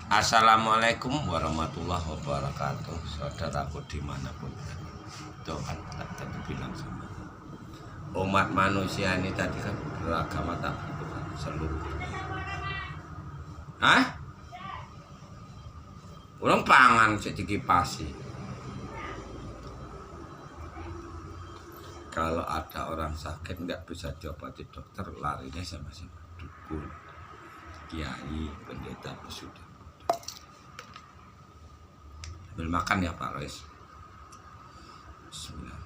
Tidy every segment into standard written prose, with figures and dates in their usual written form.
Assalamualaikum warahmatullahi wabarakatuh. Saudaraku dimanapun itu kan tadi bilang sama umat manusia ini tadi kan beragama tak bertuhan seluruh. Hah? Orang pangan sedikit pasti. Kalau ada orang sakit nggak bisa diobati dokter, larinya sama dukun, kiai, pendeta, pesudah. Sambil makan ya Pak Rois. Bismillah.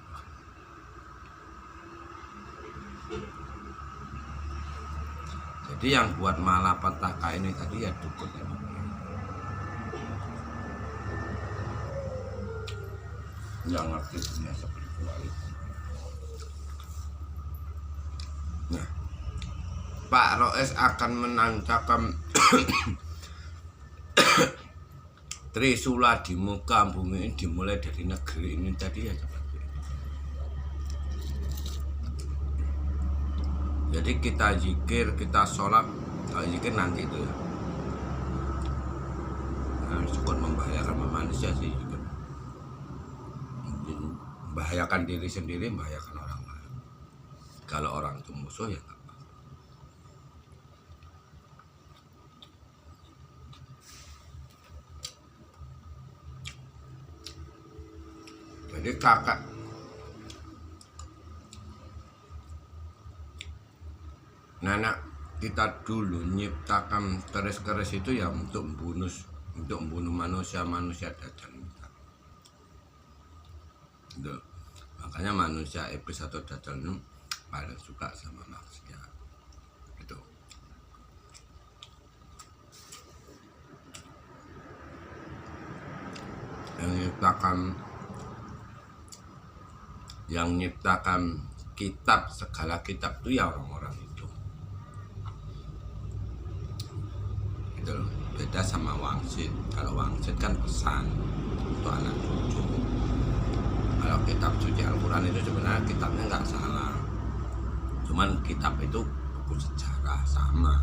Jadi yang buat malapetaka ini tadi ya dukun ya. Yang ngerti dunia spiritual itu. Nah, Pak Rois akan menancapkan Trisula di muka bumi ini dimulai dari negeri ini tadi ya seperti itu. Jadi kita zikir, kita sholat, kalau zikir nanti itu ya. Nah, cukup membahayakan manusia sih juga. Membahayakan diri sendiri, membahayakan orang lain. Kalau orang itu musuh ya nggak. Jadi kakak nenek kita dulu nyiptakan keris-keris itu ya untuk membunuh manusia dajjal. Gitu. Makanya manusia iblis atau dajjal itu paling suka sama maksiat. Gitu. Yang nyiptakan kitab, segala kitab itu ya orang-orang itu. Itu beda sama wangsit. Kalau wangsit kan pesan untuk anak cucu. Kalau kitab suci Al-Quran itu sebenarnya kitabnya nggak salah. Cuman kitab itu buku sejarah sama.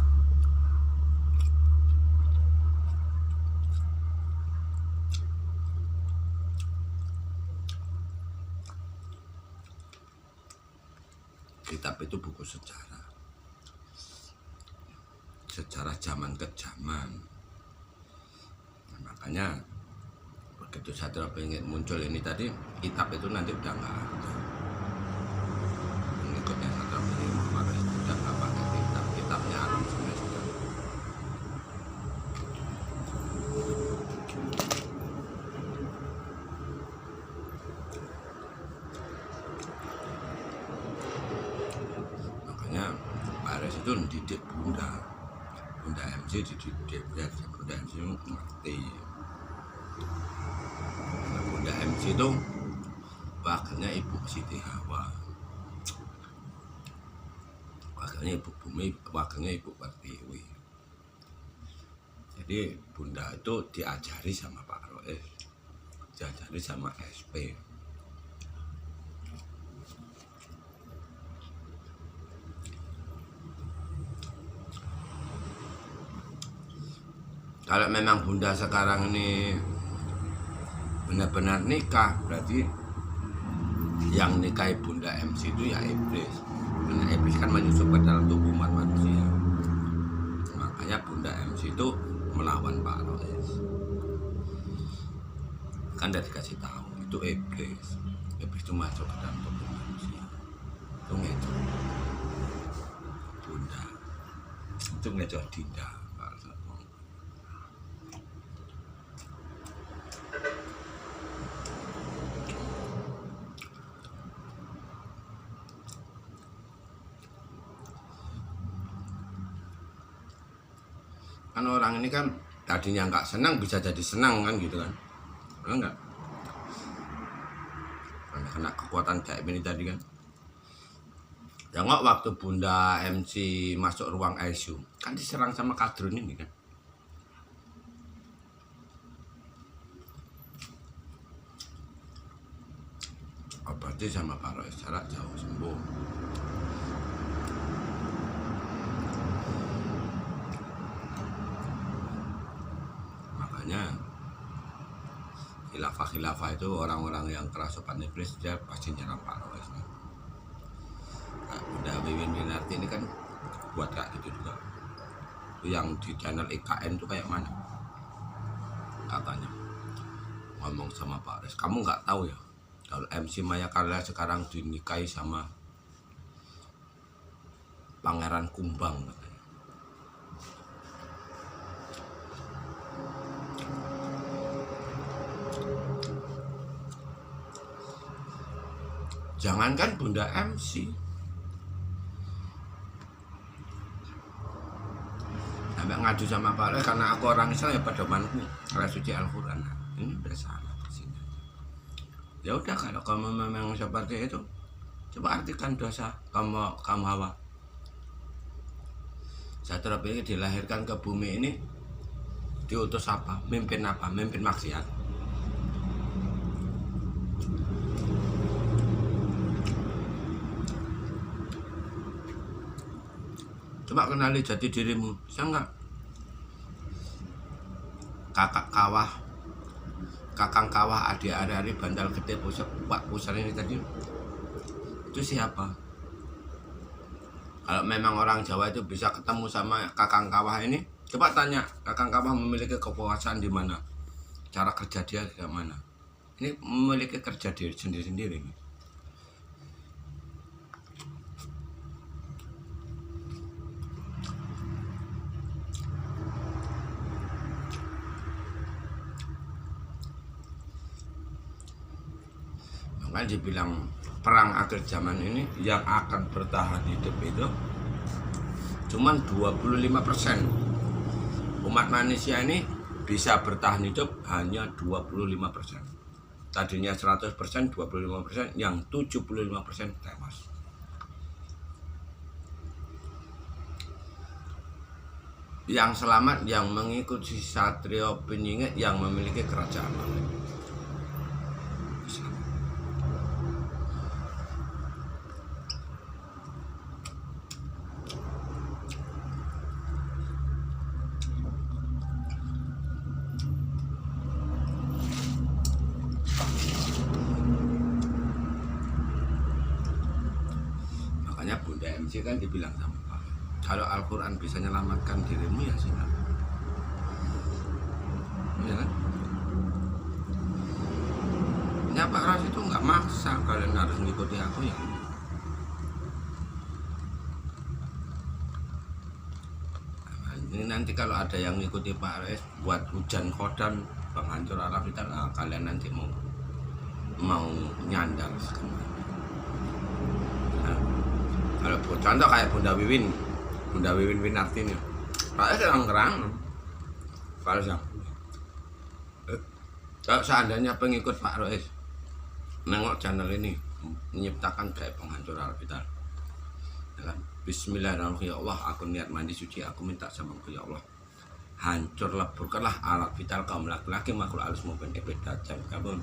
Kitab itu buku sejarah zaman ke zaman. Nah, makanya begitu Satria pengen muncul ini tadi, kitab itu nanti udah nggak ada. Pengikutnya Satria pengen Muhammad itu udah nggak pakai kitab, kitabnya alam semesta. Itu dididik Bunda MC dididik, Bunda MC ngerti. Bunda MC itu wakilnya Ibu Siti Hawa, wakilnya Ibu Bumi, wakilnya Ibu Pertiwi. Jadi Bunda itu diajari sama Pak Rois, diajari sama SP. Kalau memang Bunda sekarang ini benar-benar nikah, berarti yang nikahi Bunda MC itu ya iblis. Karena iblis kan menyusup ke dalam tubuh umat manusia. Makanya Bunda MC itu melawan Pak Rois. Kan udah dikasih tahu itu iblis. Iblis itu masuk ke dalam tubuh manusia. Itu ngecoh Bunda. Itu ngecoh Dinda. Kan orang ini kan tadinya nggak senang bisa jadi senang kan gitu kan, enggak? Karena kena kekuatan kayak ini tadi kan. Ya nggak, waktu Bunda MC masuk ruang ICU kan diserang sama kadrun ini kan. Obati sama Pak Rois jarak jauh sembuh. makanya khilafah itu orang-orang yang kerasukan iblis dia pasti nyerang Pak Rois. Nah, udah Wiwin Winarti ini kan buat kayak gitu juga. Yang di channel IKN tuh kayak mana katanya ngomong sama Pak Rois, kamu nggak tahu ya kalau MC Maya Carla sekarang dinikahi sama Pangeran Kumbang katanya. Jangankan Bunda MC, sampai ngadu sama Pak Rois karena aku orang Islam ya pedomanku ayat suci Al-Quran. Nah, ini udah salah di sini. Ya udah, kalau kamu memang seperti itu, coba artikan dosa kamu Hawa. Setelah ini dilahirkan ke bumi ini diutus apa? Mimpin apa? Mimpin maksiat. Coba kenali jati dirimu, bisa nggak? Kakang kawah, adik ari bantal gede pusar ini tadi, itu siapa? Kalau memang orang Jawa itu bisa ketemu sama kakang kawah ini, coba tanya kakang kawah memiliki kekuasaan di mana, cara kerja dia bagaimana? Ini memiliki kerja diri sendiri-sendiri. Makanya dibilang perang akhir zaman ini yang akan bertahan hidup itu cuman 25%. Umat manusia ini bisa bertahan hidup hanya 25%. Tadinya 100%, 25%, yang 75% tewas. Yang selamat yang mengikuti Satrio Penyingit yang memiliki kerajaan. Bunda MC kan dibilang sama Pak, kalau Al-Quran bisa menyelamatkan dirimu ya silakan. Ya kan? Ya Pak Rois itu nggak maksa kalian harus ngikuti aku ya. Ini nanti kalau ada yang ngikuti Pak Rois buat hujan kodan penghancur alam vital, kalian nanti mau nyandar sekali. Kalau contoh kayak Bunda Wiwin Winarti nih, Pak terang-terang kalau seandainya pengikut Pak Rois nengok channel ini menciptakan kayak penghancur alam vital, ya kan? Bismillahirrahmanirrahim, ya Allah, aku niat mandi suci, aku minta sama ya Allah, hancur leburkanlah alat vital kaum laki-laki makhluk halus maupun iblis dajjal kabun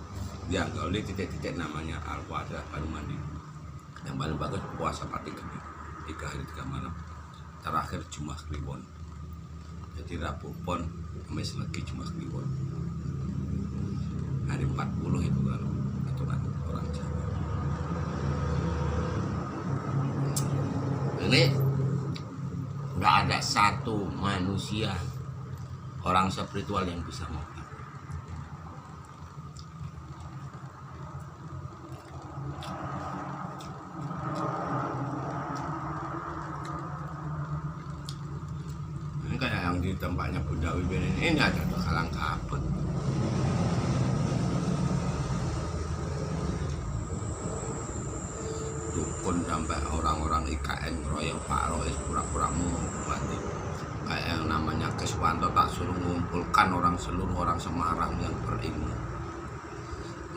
yang gauli titik-titik namanya al-Qadar baru mandi. Yang paling bagus puasa 3 hari 3 malam, terakhir Jumat Kliwon. Jadi Rabu Pon, Kamis lagi Jumat Kliwon. Hari 40 itu kalau hitungan orang Jawa. Ini nggak ada satu manusia orang spiritual yang bisa mau. Kayak yang di tempatnya Bunda Wiwin ini ada kalang kabut. Dukun sampai orang-orang IKN royong Pak Rois pura-pura mengobati. Kayak yang namanya Keswanto tak suruh mengumpulkan seluruh orang Semarang yang berilmu,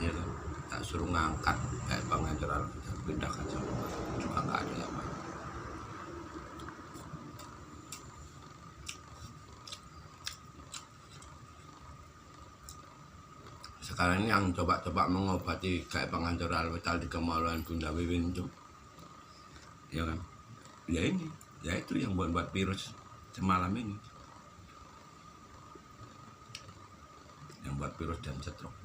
ya kan? Tak suruh ngangkat kayak penghancur alam vital, pindahkan sama juga nggak ada yang mau. Sekarang ini yang coba-coba mengobati kayak penghancur alam vital di kemaluan Bunda Wiwin itu, ya kan? Ya ini, ya itu yang buat virus semalam ini. membuat virus dan stroke.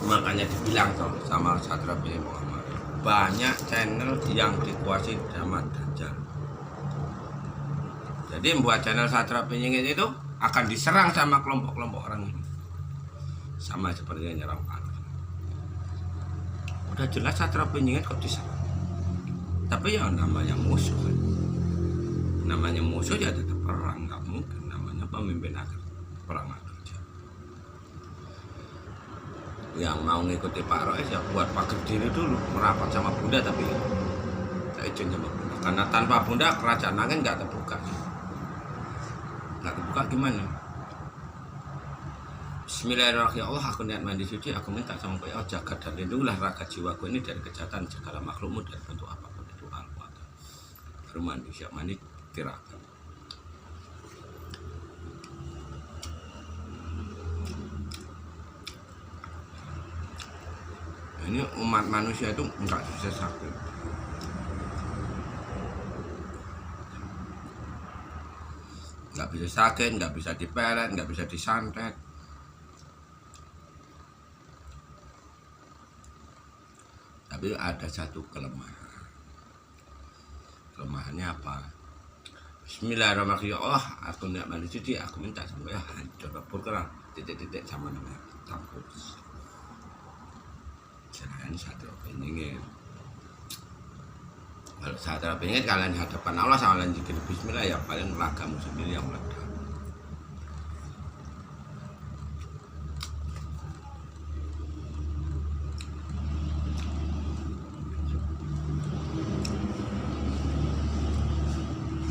Makanya dibilang toh sama Satria Piningit Muhammad, banyak channel yang dikuasai sama Dajjal. Jadi membuat channel Satria Piningit itu akan diserang sama kelompok-kelompok orang ini, sama seperti yang nyerang Pak. Udah jelas Satria Piningit kok diserang, tapi ya namanya musuh kan. Namanya musuh ya tetap perang, nggak mungkin namanya pemimpin akhir perang akhir. Yang mau ngikuti Pak Rois ya buat pagar diri dulu, merapat sama Bunda, tapi tak izin sama Bunda, karena tanpa Bunda kerajaan langit nggak terbuka. Nggak terbuka gimana? Bismillahirrahmanirrahim. Ya Allah, aku niat mandi suci, aku minta sama Kau, ya Allah, jaga dan lindungilah raga jiwaku ini dari kejahatan segala makhlukmu dan bentuk apapun itu al-Quran. Bermandi, siap mandi, tirakan. Ini umat manusia itu enggak bisa sakit, nggak bisa dipelet, nggak bisa disantet. Tapi ada satu kelemahan. Kelemahannya apa? Bismillahirrahmanirrahim. Ya Allah, aku niat mandi suci, aku minta sama ya hancur lebur kerang titik-titik sama namanya tampus. Jangan Satria Piningit. Kalau Satria Piningit kalian hadapan Allah sama kalian zikir bismillah, ya paling ragamu sendiri yang meledak.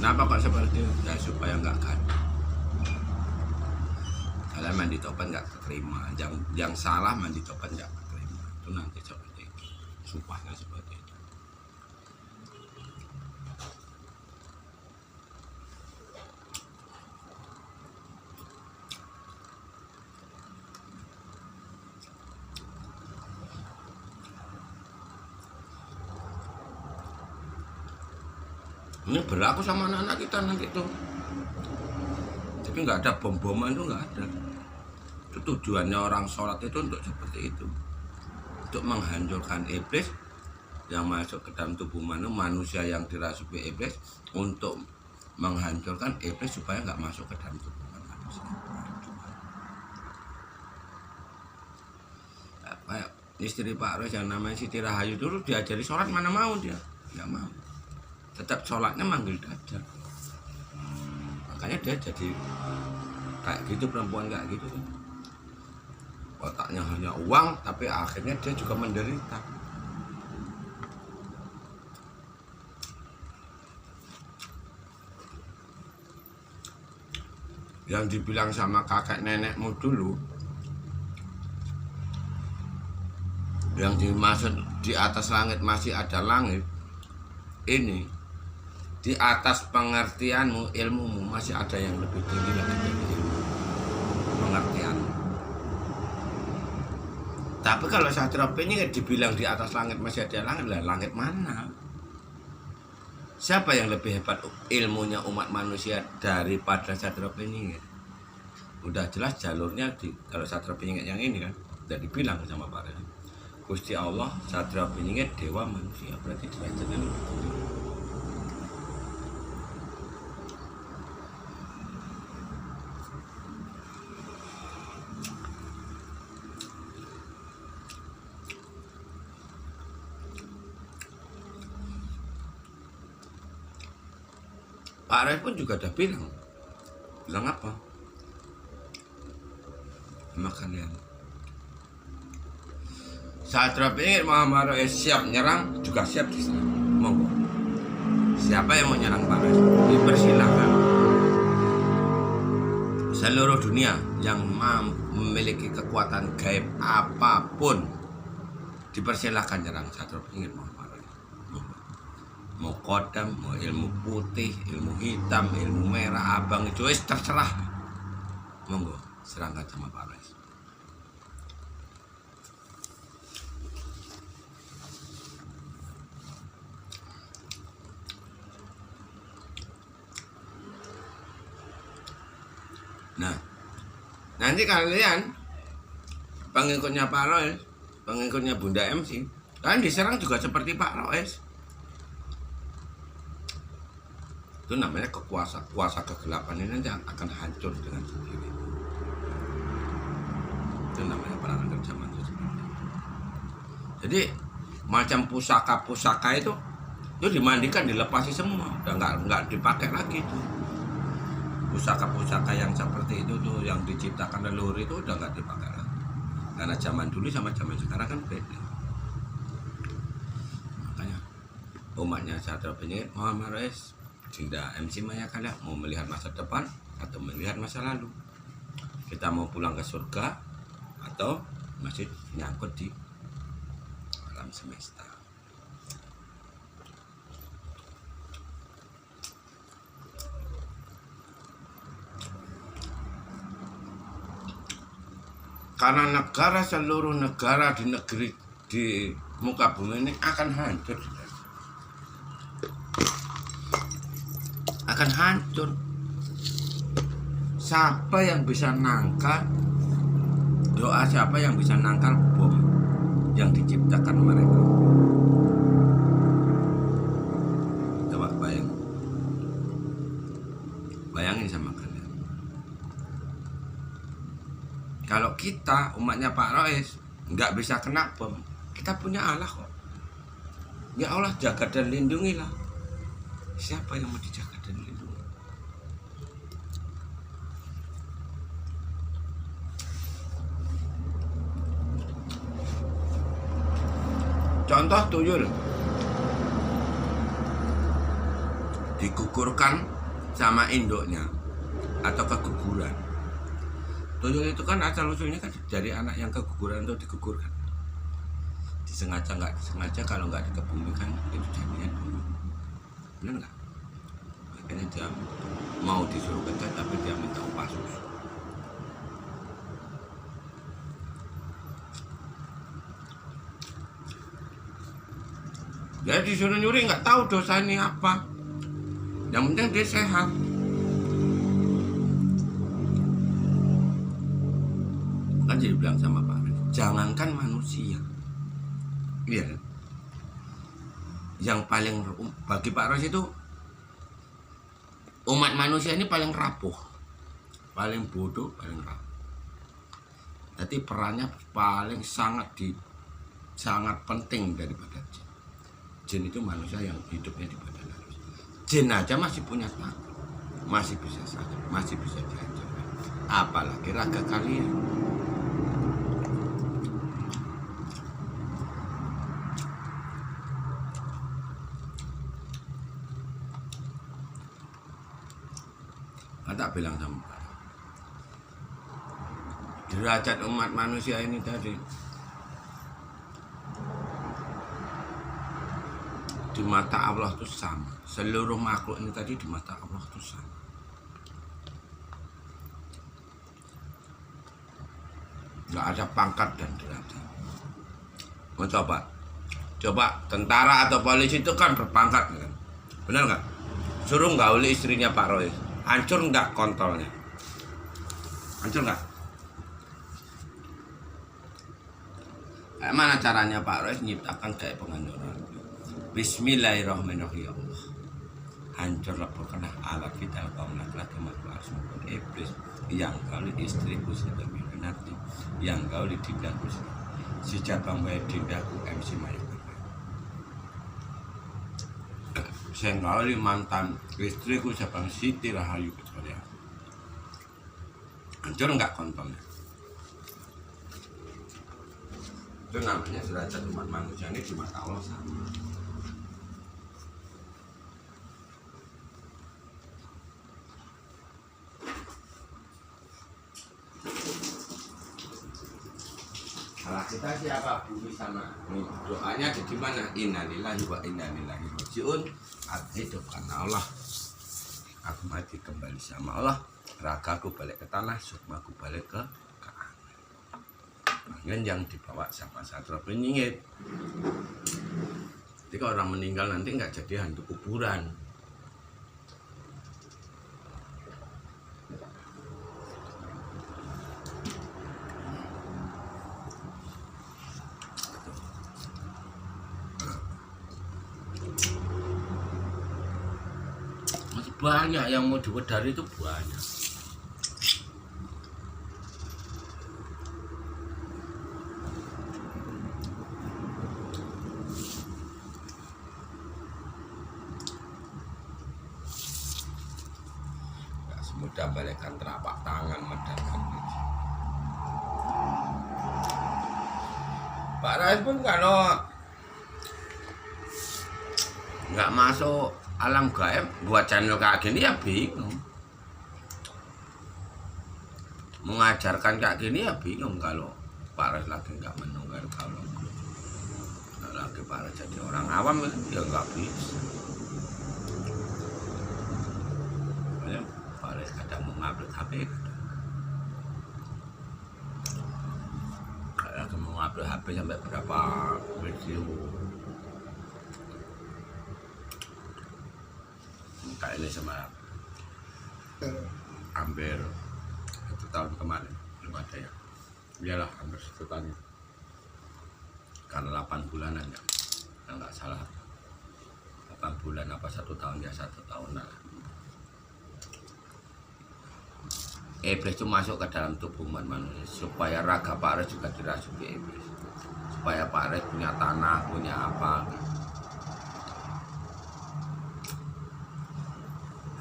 Kenapa kok seperti itu? Ya supaya nggak gaduh. Kalian mandi topan nggak keterima, yang salah mandi topan nggak keterima. Itu nanti seperti itu, sumpahnya seperti itu. Ini berlaku sama anak-anak kita nanti tuh. Tapi nggak ada bom-boman, itu nggak ada. Itu tujuannya orang sholat itu untuk seperti itu, untuk menghancurkan iblis yang masuk ke dalam tubuh manusia yang dirasuki iblis, untuk menghancurkan iblis supaya nggak masuk ke dalam tubuh manusia. Kayak istri Pak Rois yang namanya Siti Rahayu dulu diajari sholat, mana mau dia, nggak mau. Tetap sholatnya manggil Dajjal. Makanya dia jadi kayak gitu, perempuan kayak gitu. Otaknya hanya uang, tapi akhirnya dia juga menderita. Yang dibilang sama kakek nenekmu dulu, yang dimaksud di atas langit masih ada langit, ini di atas pengertianmu, ilmumu masih ada yang lebih tinggi lagi dari ilmu pengertian. Tapi kalau Satria Piningit dibilang di atas langit masih ada langit, lah langit mana? Siapa yang lebih hebat ilmunya umat manusia daripada Satria Piningit? Udah jelas jalurnya kalau Satria Piningit yang ini kan udah dibilang sama Pak Reza. Gusti Allah, Satria Piningit, dewa manusia, berarti derajatnya lebih tinggi. Pak Rez pun juga udah bilang apa sama kalian, Satria Pinggir Muhammad Rais siap nyerang juga siap diserang. Monggo. Siapa yang mau nyerang Pak Rais? Dipersilakan. Seluruh dunia yang memiliki kekuatan gaib apapun dipersilakan nyerang Satria Pinggir Muhammad Rais. Mau kodam, mau ilmu putih, ilmu hitam, ilmu merah, abang itu terserah. Monggo, serangkan sama Pak Rais. Nah, nanti kalian pengikutnya Pak Rois, pengikutnya Bunda MC, kalian diserang juga seperti Pak Rois. Itu namanya kuasa kegelapan ini nanti akan hancur dengan sendiri. Itu namanya perangan zaman itu seperti itu. Jadi macam pusaka itu dimandikan, dilepasi semua, udah nggak dipakai lagi itu. Pusaka yang seperti itu tuh yang diciptakan leluhur itu udah nggak dipakai lagi. Karena zaman dulu sama zaman sekarang kan beda. Makanya umatnya Satria Pinggir Muhammad Rais, Dinda MC Maya kalian mau melihat masa depan atau melihat masa lalu. Kita mau pulang ke surga atau masih nyangkut di alam semesta. Karena seluruh negara di negeri di muka bumi ini akan hancur. Akan hancur. Siapa yang bisa nangkal doa, siapa yang bisa nangkal bom yang diciptakan mereka? Coba bayangin sama kalian. Kalau kita umatnya Pak Rois nggak bisa kena bom, kita punya Allah kok. Ya Allah jaga dan lindungilah. Siapa yang mau dijaga dan lindungi? Contoh tuyul digugurkan sama induknya atau keguguran. Tuyul itu kan asal usulnya kan dari anak yang keguguran itu digugurkan. Disengaja nggak disengaja, kalau nggak dikebumikan itu jadinya tuyul. Benar nggak? Makanya dia mau disuruh kerja tapi dia minta upah susu. Dia disuruh nyuri nggak tahu dosa ini apa. Yang penting dia sehat. Kan jadi bilang sama Pak Rais, jangankan manusia, iya kan? Yang paling bagi Pak Rais itu umat manusia ini paling rapuh, paling bodoh, paling rapuh. Jadi perannya paling sangat penting daripada jin. Jin itu manusia yang hidupnya di badan manusia. Jin aja masih punya takut, masih bisa sakit, masih bisa dihancurkan. Apalagi raga kalian. Tak bilang sama Pak, derajat umat manusia ini tadi di mata Allah itu sama. Seluruh makhluk ini tadi di mata Allah itu sama. Gak ada pangkat dan derajat. Mau coba tentara atau polisi itu kan berpangkat kan? Benar nggak? Suruh gauli istrinya Pak Rois, hancur nggak kontrolnya? Hancur nggak? Mana caranya Pak Rois nyiptakan kayak penghancuran? Bismillahirrahmanirrahim. Hancur leburkanlah alat vital kaum laki-laki makhluk maupun iblis yang gauli istriku sebagai nanti, yang gauli dindaku si cabang wae dindaku MC Maya. Saya gauli mantan istriku cabang Siti Rahayu Victoria. Hancur nggak kontrolnya? Itu namanya derajat umat manusia ini di mata Allah sama. Salah kita siapa? Bumi sama. Doanya ada di mana? Innalillahi wa inna ilaihi raji'un. Aku hidup karena Allah. Aku mati kembali sama Allah. Ragaku balik ke tanah, sukmaku balik ke angin yang dibawa sama Satria Penyingit. Jadi kalau orang meninggal nanti nggak jadi hantu kuburan. Banyak yang mau diwedari itu banyak. Gak semudah balikkan telapak tangan medalkan. Pak Rais pun kalau nggak masuk alam gaib buat channel kayak gini ya bingung, mengajarkan kayak gini ya bingung kalau Pak Rais lagi nggak menunggu. Kalau lagi Pak Rais jadi orang awam ya nggak bisa. Makanya Pak Rais kadang mau ngupload HP, kadang mau ngupload HP sampai berapa video. Kayak ini sama hampir 1 tahun kemarin belum ada ya. Iyalah hampir 1 tahun karena 8 bulanan ya, nggak salah 8 bulan apa 1 tahun ya, 1 tahun lah. Iblis itu masuk ke dalam tubuh manusia supaya raga Pak Rais juga dirasuki iblis, supaya Pak Rais punya tanah, punya apa.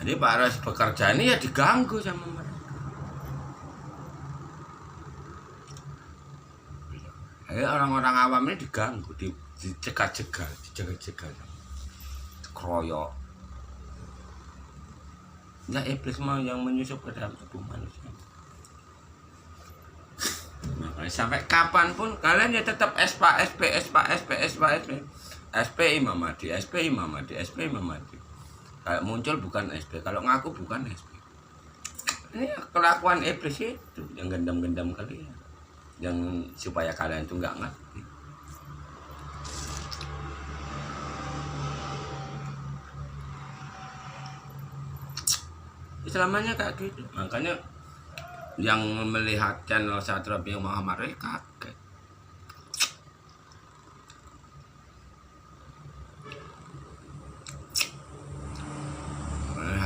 Jadi Pak Rais bekerja ini ya diganggu sama mereka. Jadi orang-orang awam ini diganggu, dicegat-cegat, dijegal-jegal, dikeroyok. Ya iblis mau yang menyusup ke dalam tubuh manusia. Makanya sampai kapanpun kalian ya tetap SP Imam Mahdi, SP Imam Mahdi, SP Imam Mahdi. Kalau muncul bukan SP, kalau ngaku bukan SP. Ini kelakuan iblis itu yang gendam-gendam kalian, yang supaya kalian itu nggak ngerti. Selamanya kayak gitu. Makanya yang melihat channel Satria Penyingit Muhammad Rais kaget.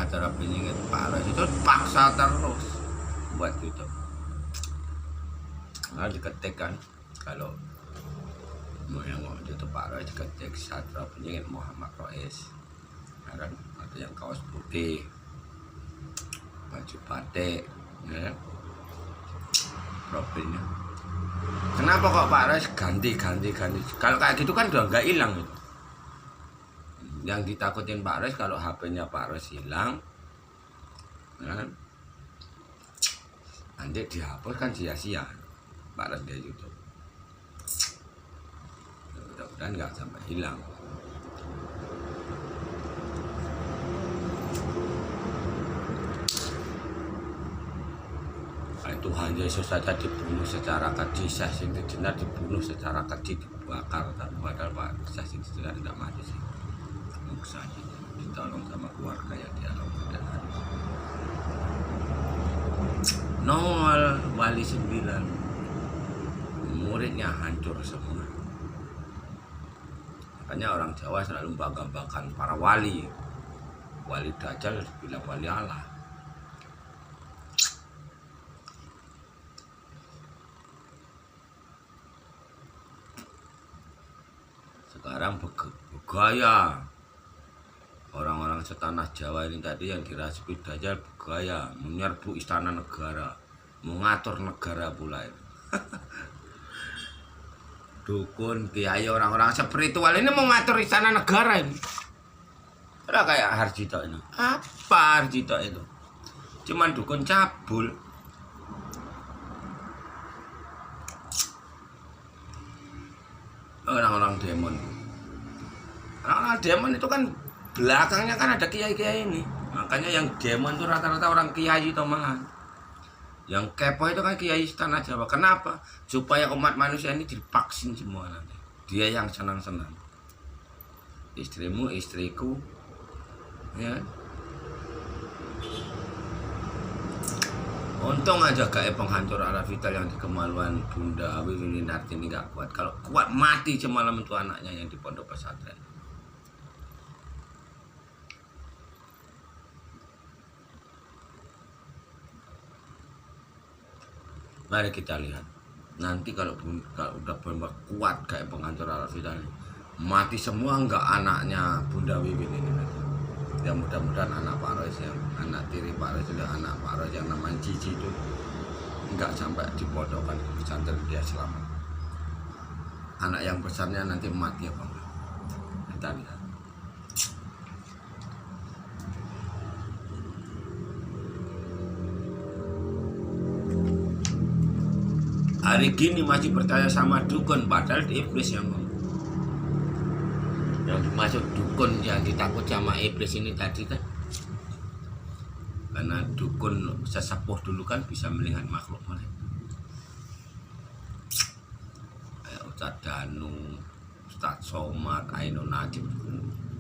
Satria Penyingit Pak Rais itu paksa terus buat gitu. Nah diketik kan, kalau mau yang mau itu Pak Rais diketik Satria Penyingit Muhammad Rais, nah, kan ada yang kaos putih, baju batik, ya, profilnya. Kenapa kok Pak Rais ganti? Kalau kayak gitu kan udah nggak hilang itu. Yang ditakutin Pak Rais kalau HP-nya Pak Rais hilang, ya, nanti dihapus kan sia-sia. Pak Rais dari YouTube. Mudah-mudahan nggak sampai hilang. Tuhan Yesus saja dibunuh secara keji, Syekh Siti Jenar dibunuh secara keji, dibakar. Padahal Pak Syekh Siti Jenar tidak mati sih. Saja ditolong sama keluarga yang dialog dan hari nongol wali 9 muridnya hancur semua. Makanya orang Jawa selalu bangga-banggakan para wali Dajjal dibilang wali Allah. Sekarang bergaya orang-orang setanah Jawa ini tadi yang dirasuki Dajjal bergaya menyerbu istana negara, mengatur negara pula itu. dukun, kiai, orang-orang spiritual ini mau ngatur istana negara ini. Ora kayak Harjito ini. Apa Harjito itu? Cuman dukun cabul. Orang-orang demon. Orang-orang demon itu kan belakangnya kan ada kiai-kiai ini. Makanya yang demon itu rata-rata orang kiai itu malahan. Yang kepo itu kan kiai istana Jawa. Kenapa? Supaya umat manusia ini divaksin semua nanti. Dia yang senang-senang. Istrimu, istriku, ya. Untung aja gak penghancur arah vital yang di Kemaluan Bunda Wiwin ini gak kuat. Kalau kuat mati semalam itu anaknya yang di pondok pesantren. Mari kita lihat. Nanti kalau udah benar kuat kayak penghancur arah vital ini, mati semua enggak anaknya Bunda Wiwin ini nanti. Ya mudah-mudahan anak Pak Rois yang anak tiri Pak Rois itu anak Pak Rois yang namanya Cici itu enggak sampai dipondokkan ke pesantren, dia selamat. Anak yang besarnya nanti mati apa enggak? Kita lihat. Hari gini masih percaya sama dukun, padahal iblis yang ngomong. Yang dimaksud dukun yang ditakut sama iblis ini tadi kan, karena dukun sesepuh dulu kan bisa melihat makhluk mereka kayak Ustadz Danu, Ustadz Somad, Ainun Najib,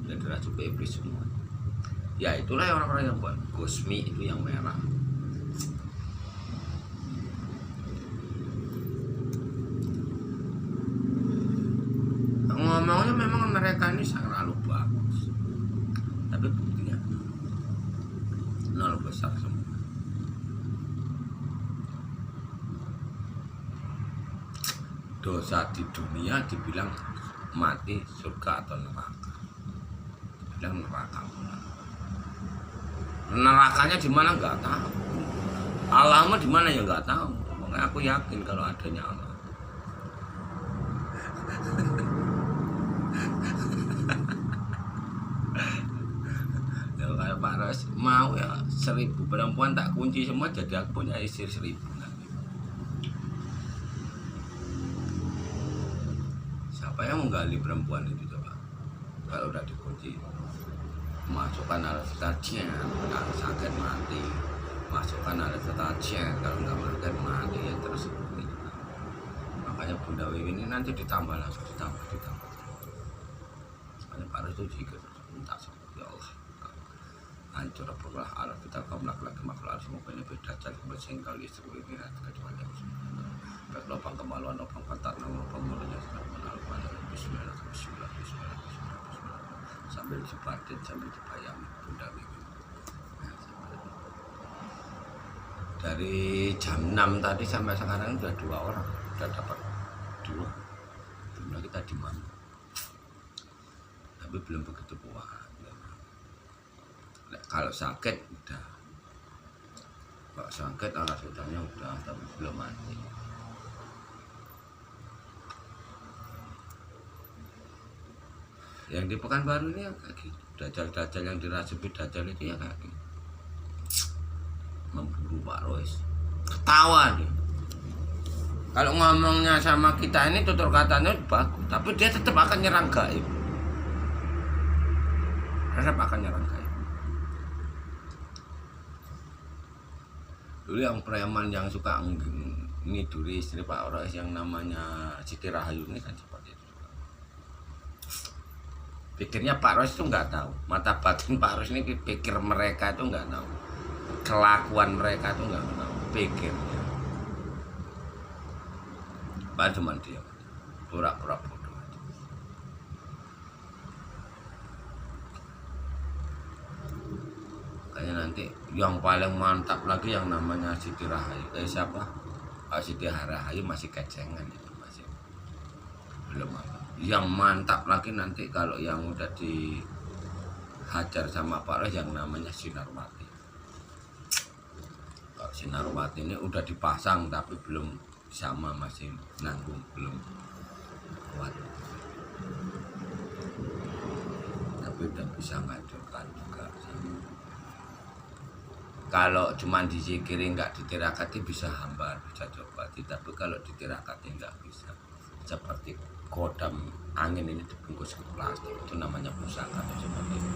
dan termasuk iblis semua. Ya itulah orang-orang yang buat Gusmi itu yang merah. Ngomongnya memang mereka ini selalu bagus, tapi buktinya nol besar semua. Dosa di dunia dibilang mati surga atau neraka, dibilang neraka. Nerakanya di mana nggak tahu, Allahnya di mana ya nggak tahu. Makanya aku yakin kalau adanya Allah. Pak Ros mau ya 1000 perempuan tak kunci semua, jadi aku punya istri 1000 nanti. Siapa yang menggali perempuan itu coba? Kalau udah dikunci, masukkan alat vitalnya, kalau sakit mati, masukkan alat vitalnya, kalau nggak makan mati ya terus. Makanya Bunda Wiwin ini nanti ditambah langsung, ditambah. Makanya Pak Ros itu juga minta sama ya Allah. Hancur apabila arah kita kaum laki-laki makhluk semua ini beda cari bersengkal istri ini kecuali yang baik lubang kemaluan, lubang pantat, lubang mulutnya sedang menalkan Bismillah sambil dibatin, sambil dibayang Bunda Wiwin. Dari jam 6 tadi sampai sekarang sudah 2 orang, sudah dapat 2. Jumlah kita di mana? Tapi belum begitu kuat. Kalau sakit udah, kalau sakit anak sudahnya udah, tapi belum mati. Yang di Pekanbaru ini ya kayak gitu, dajal-dajal yang dirasuki dajal itu ya kayak gitu, memburu Pak Rois, ketawa dia. Kalau ngomongnya sama kita ini tutur katanya bagus, tapi dia tetap akan nyerang gaib, tetap akan nyerang gaib. Dulu yang preman yang suka ngiduri istri Pak Rois yang namanya Siti Rahayu ini kan seperti itu. Pikirnya Pak Rois itu nggak tahu, mata batin Pak Rois ini pikir mereka itu nggak tahu, kelakuan mereka itu nggak tahu, pikirnya. Pak cuma dia pura-pura bodoh. Nanti yang paling mantap lagi yang namanya Siti Rahayu, siapa? Siti Rahayu masih kecengan itu, masih belum apa. Yang mantap lagi nanti kalau yang udah dihajar sama Pak Rois yang namanya Sinarwati. Kalau Sinarwati ini udah dipasang tapi belum sama, masih nanggung, belum kuat, tapi udah bisa ngancurkan juga. Kalau cuma dizikiri nggak ditirakati bisa hambar, bisa coba, tapi kalau ditirakati nggak bisa. Seperti kodam angin ini dibungkus ke plastik, itu namanya pusaka seperti itu.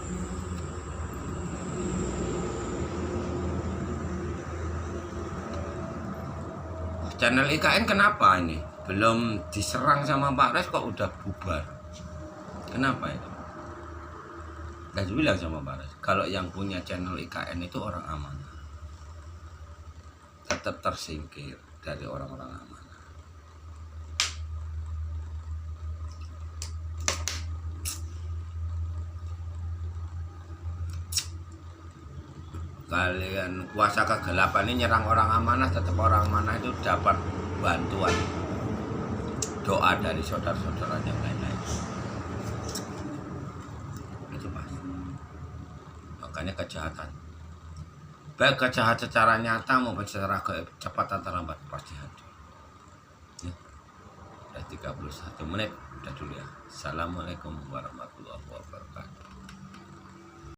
Channel IKN kenapa ini belum diserang sama Pak Res kok udah bubar? Kenapa itu? Dan bilang sama Pak Res, kalau yang punya channel IKN itu orang amanah, tetap tersingkir dari orang-orang amanah. Kalian kuasa kegelapan ini nyerang orang amanah, tetap orang amanah itu dapat bantuan doa dari saudara-saudaranya yang lain-lain. Itu Mas. Makanya kejahatan, baik kejahatan secara nyata maupun secara cepat atau lambat pasti hancur. Ya. Udah 31 menit, udah dulu ya. Assalamualaikum warahmatullahi wabarakatuh.